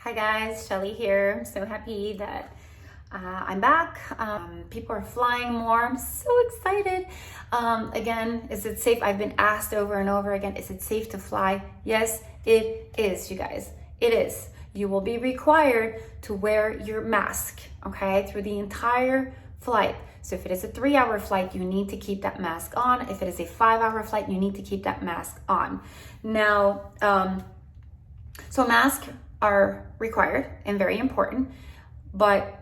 Hi guys, Shelly here. I'm so happy that I'm back. People are flying more. I'm so excited. Again, is it safe? I've been asked over and over again, is it safe to fly? Yes, it is, you guys. It is. You will be required to wear your mask, okay, through the entire flight. So if it is a 3-hour flight, you need to keep that mask on. If it is a 5-hour flight, you need to keep that mask on. Now, so masks are required and very important, but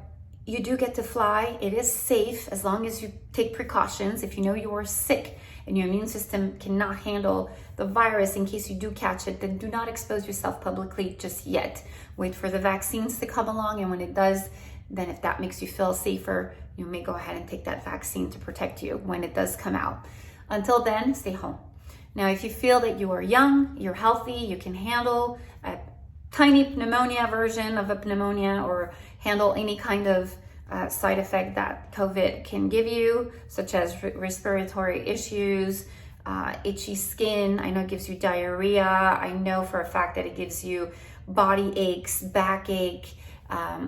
you do get to fly. It is safe as long as you take precautions. If you know you are sick and your immune system cannot handle the virus in case you do catch it, then do not expose yourself publicly just yet. Wait for the vaccines to come along, and when it does, then if that makes you feel safer, you may go ahead and take that vaccine to protect you when it does come out. Until then, stay home. Now, if you feel that you are young, you're healthy, you can handle a tiny pneumonia version of a pneumonia or handle any kind of side effect that COVID can give you, such as respiratory issues, itchy skin. I know it gives you diarrhea. I know for a fact that it gives you body aches, backache.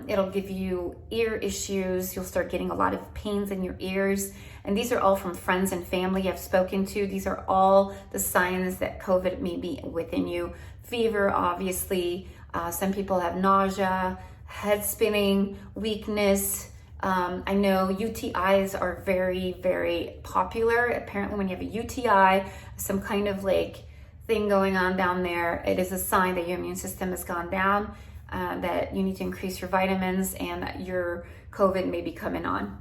It'll give you ear issues. You'll start getting a lot of pains in your ears. And these are all from friends and family I've spoken to. These are all the signs that COVID may be within you. Fever, obviously. Some people have nausea, head spinning, weakness. I know UTIs are very, very popular. Apparently when you have a UTI, some kind of like thing going on down there, it is a sign that your immune system has gone down, that you need to increase your vitamins and that your COVID may be coming on.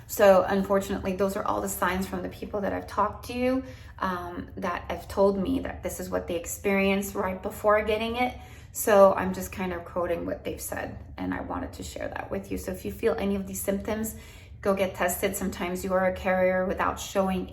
So unfortunately, those are all the signs from the people that I've talked to that have told me that this is what they experienced right before getting it. So I'm just kind of quoting what they've said, and I wanted to share that with you. So if you feel any of these symptoms, go get tested. Sometimes you are a carrier without showing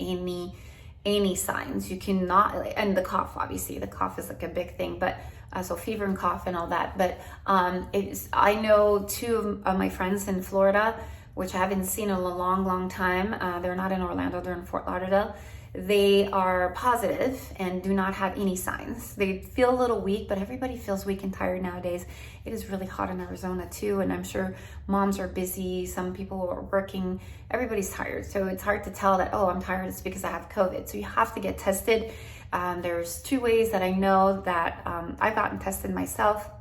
any signs. You cannot, and the cough, obviously, the cough is like a big thing, but so fever and cough and all that. But I know two of my friends in Florida, which I haven't seen in a long time. They're not in Orlando, they're in Fort Lauderdale. They are positive and do not have any signs. They feel a little weak, but everybody feels weak and tired nowadays. It is really hot in Arizona too, and I'm sure moms are busy, some people are working, everybody's tired. So it's hard to tell that, oh, I'm tired, it's because I have COVID. So you have to get tested. There's 2 ways that I know that I've gotten tested myself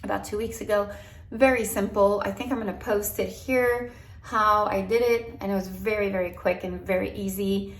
about 2 weeks ago. Very simple. I think I'm gonna post it here, how I did it, and it was very, very quick and very easy.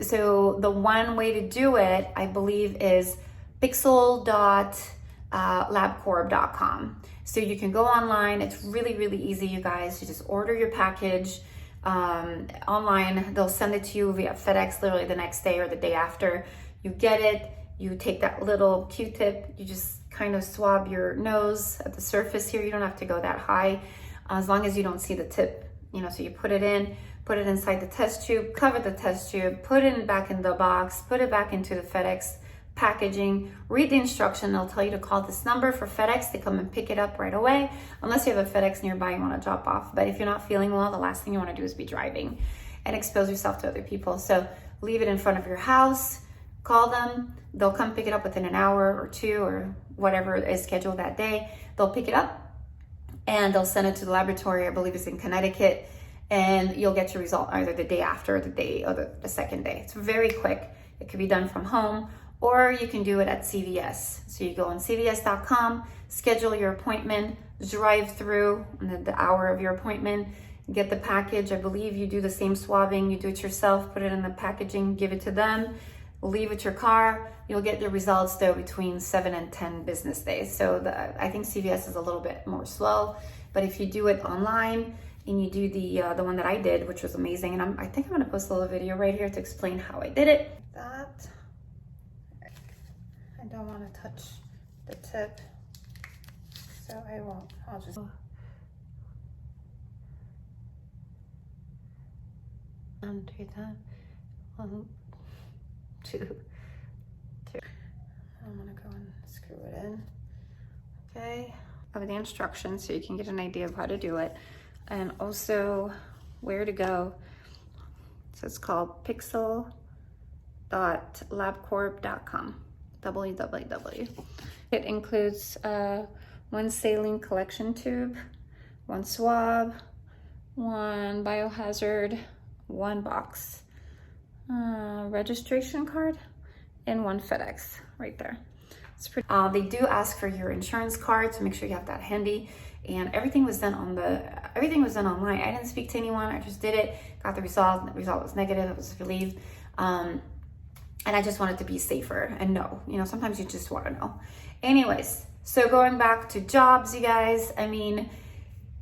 So the one way to do it, I believe, is pixel.labcorp.com. So you can go online. It's really, really easy, you guys. You just order your package online. They'll send it to you via FedEx literally the next day or the day after. You get it. You take that little Q-tip. You just kind of swab your nose at the surface here. You don't have to go that high, as long as you don't see the tip, so you put it in. Put it inside the test tube, cover the test tube, put it back in the box, put it back into the FedEx packaging, read the instruction. They'll tell you to call this number for FedEx to come and pick it up right away, unless you have a FedEx nearby you want to drop off. But if you're not feeling well, the last thing you want to do is be driving and expose yourself to other people. So leave it in front of your house, call them, they'll come pick it up within an hour or 2 or whatever is scheduled that day. They'll pick it up and they'll send it to the laboratory. I believe it's in Connecticut. And you'll get your result either the day after or the second day. It's very quick. It can be done from home, or you can do it at CVS. So you go on CVS.com, schedule your appointment, drive through the hour of your appointment, get the package. I believe you do the same swabbing. You do it yourself, put it in the packaging, give it to them, leave with your car. You'll get the results though between 7 and 10 business days. So I think CVS is a little bit more slow, but if you do it online, and you do the one that I did, which was amazing. And I think I'm gonna post a little video right here to explain how I did it. That, I don't wanna touch the tip, so I won't, I'll just. Undo that, 1, 2, 3. I'm gonna go and screw it in. Okay, I have the instructions so you can get an idea of how to do it. And also where to go. So it's called pixel.labcorp.com, www. It includes one saline collection tube, one swab, one biohazard, one box, registration card, and one FedEx right there. It's pretty. They do ask for your insurance card, so make sure you have that handy. And everything was done online. I didn't speak to anyone. I just did it, got the result. The result was negative. I was relieved. And I just wanted to be safer and know, sometimes you just want to know. Anyways, so going back to jobs, you guys, I mean,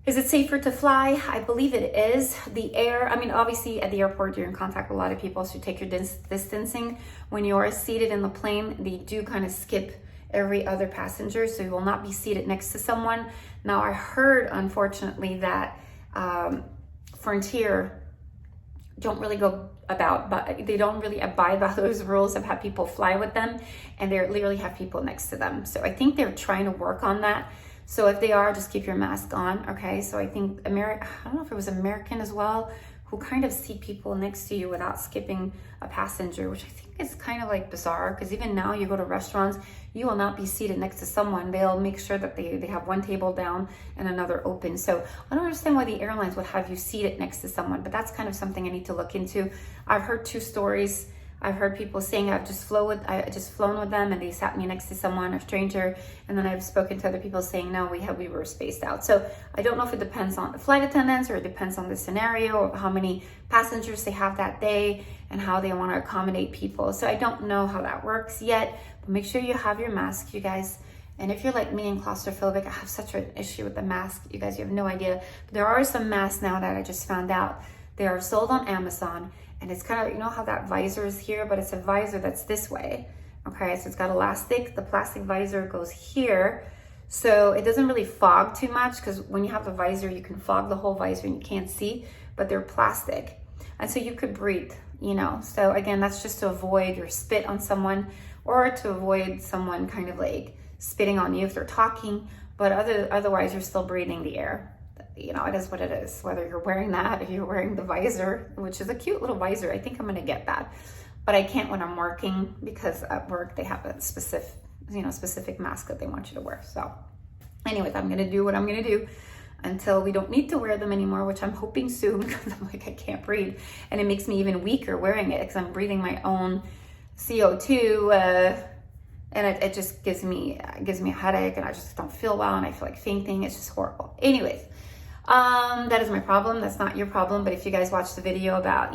is it safer to fly? I believe it is. The air, I mean, obviously at the airport, you're in contact with a lot of people, so you take your distancing. When you're seated in the plane, they do kind of skip every other passenger, so you will not be seated next to someone. Now, I heard, unfortunately, that Frontier don't really go about, but they don't really abide by those rules of how people fly with them, and they literally have people next to them. So I think they're trying to work on that. So if they are, just keep your mask on, okay? So I think I don't know if it was American as well, who kind of see people next to you without skipping a passenger, which I think is kind of like bizarre, because even now you go to restaurants, you will not be seated next to someone. They'll make sure that they have one table down and another open. So I don't understand why the airlines would have you seated next to someone, but that's kind of something I need to look into. I've heard 2 stories. I've heard people saying I just flown with them and they sat me next to someone, a stranger, and then I've spoken to other people saying no, we were spaced out. So I don't know if it depends on the flight attendants or it depends on the scenario of how many passengers they have that day and how they want to accommodate people. So I don't know how that works yet, but make sure you have your mask, you guys. And if you're like me and claustrophobic, I have such an issue with the mask, you guys, you have no idea. But there are some masks now that I just found out. They are sold on Amazon. And it's kind of, you know how that visor is here, but it's a visor that's this way. Okay, so it's got elastic. The plastic visor goes here. So it doesn't really fog too much, because when you have the visor, you can fog the whole visor and you can't see, but they're plastic. And so you could breathe, So again, that's just to avoid your spit on someone, or to avoid someone kind of like spitting on you if they're talking, but otherwise you're still breathing the air. It is what it is, whether you're wearing that, if you're wearing the visor, which is a cute little visor. I think I'm going to get that, but I can't when I'm working, because at work they have a specific mask that they want you to wear. So anyways, I'm going to do what I'm going to do until we don't need to wear them anymore, which I'm hoping soon, because I'm like, I can't breathe. And it makes me even weaker wearing it, because I'm breathing my own CO2, and it just gives me a headache, and I just don't feel well, and I feel like fainting. It's just horrible. Anyways, that is my problem. That's not your problem. But if you guys watch the video about,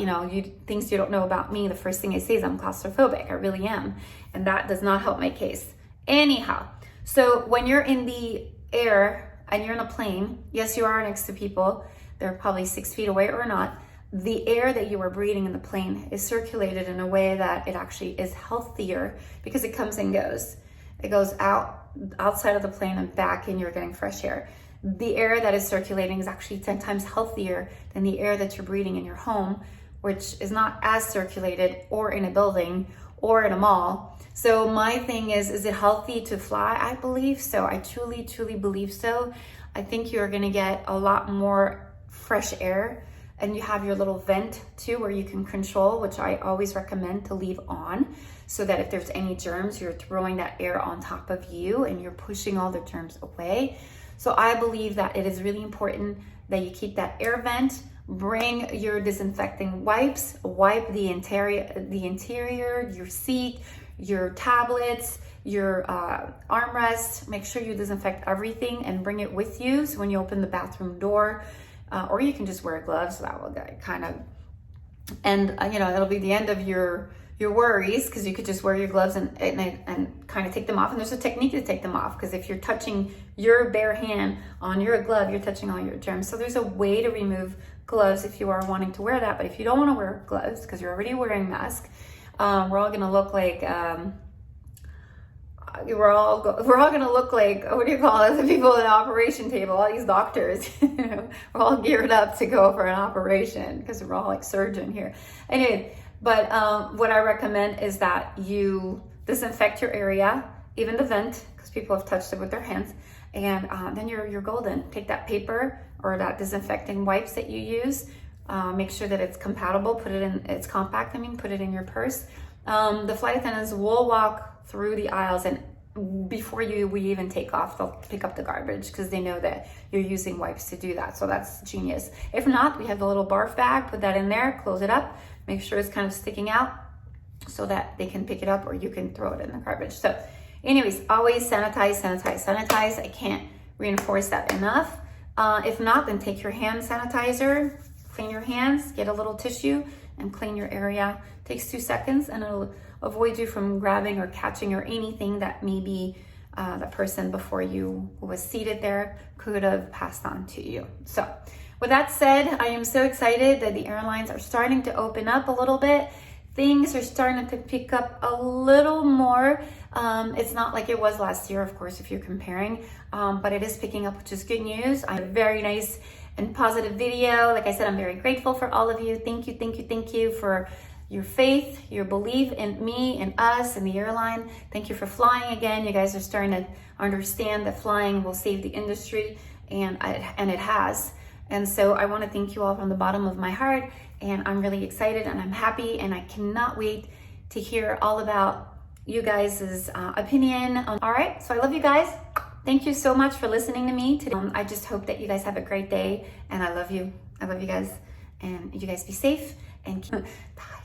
things you don't know about me, the first thing I say is I'm claustrophobic. I really am. And that does not help my case. Anyhow, so when you're in the air and you're in a plane, yes, you are next to people. They're probably 6 feet away or not. The air that you are breathing in the plane is circulated in a way that it actually is healthier, because it comes and goes. It goes outside of the plane and back, and you're getting fresh air. The air that is circulating is actually 10 times healthier than the air that you're breathing in your home, which is not as circulated, or in a building, or in a mall. So my thing is it healthy to fly? I believe so. I truly, truly believe so. I think you're gonna get a lot more fresh air, and you have your little vent too, where you can control, which I always recommend to leave on, so that if there's any germs, you're throwing that air on top of you and you're pushing all the germs away. So I believe that it is really important that you keep that air vent. Bring your disinfecting wipes, wipe the interior, your seat, your tablets, your armrest. Make sure you disinfect everything and bring it with you. So when you open the bathroom door, or you can just wear gloves, so that will kind of, and it'll be the end of your worries, because you could just wear your gloves and kind of take them off. And there's a technique to take them off, because if you're touching your bare hand on your glove, you're touching all your germs. So there's a way to remove gloves if you are wanting to wear that. But if you don't want to wear gloves because you're already wearing a mask, we're all gonna look like we're all gonna look like, what do you call it, the people at an operation table, all these doctors. We're all geared up to go for an operation, because we're all like surgeon here. Anyway, but what I recommend is that you disinfect your area, even the vent, because people have touched it with their hands, and then you're golden. Take that paper or that disinfecting wipes that you use, make sure that it's compatible, put it in, it's compact, put it in your purse. The flight attendants will walk through the aisles, and before we even take off, they'll pick up the garbage because they know that you're using wipes to do that. So that's genius. If not, we have the little barf bag, put that in there, close it up, make sure it's kind of sticking out so that they can pick it up, or you can throw it in the garbage. So anyways, always sanitize, sanitize, sanitize. I can't reinforce that enough. If not, then take your hand sanitizer, clean your hands, get a little tissue and clean your area. Takes 2 seconds and it'll avoid you from grabbing or catching or anything that maybe the person before you who was seated there could have passed on to you. So with that said, I am so excited that the airlines are starting to open up a little bit. Things are starting to pick up a little more. It's not like it was last year, of course, if you're comparing, but it is picking up, which is good news. I have a very nice and positive video. Like I said, I'm very grateful for all of you. Thank you, thank you, thank you for your faith, your belief in me and us and the airline. Thank you for flying again. You guys are starting to understand that flying will save the industry, and it has. And so I want to thank you all from the bottom of my heart, and I'm really excited and I'm happy, and I cannot wait to hear all about you guys' opinion. All right, so I love you guys. Thank you so much for listening to me today. I just hope that you guys have a great day, and I love you. I love you guys, and you guys be safe and keep. Bye.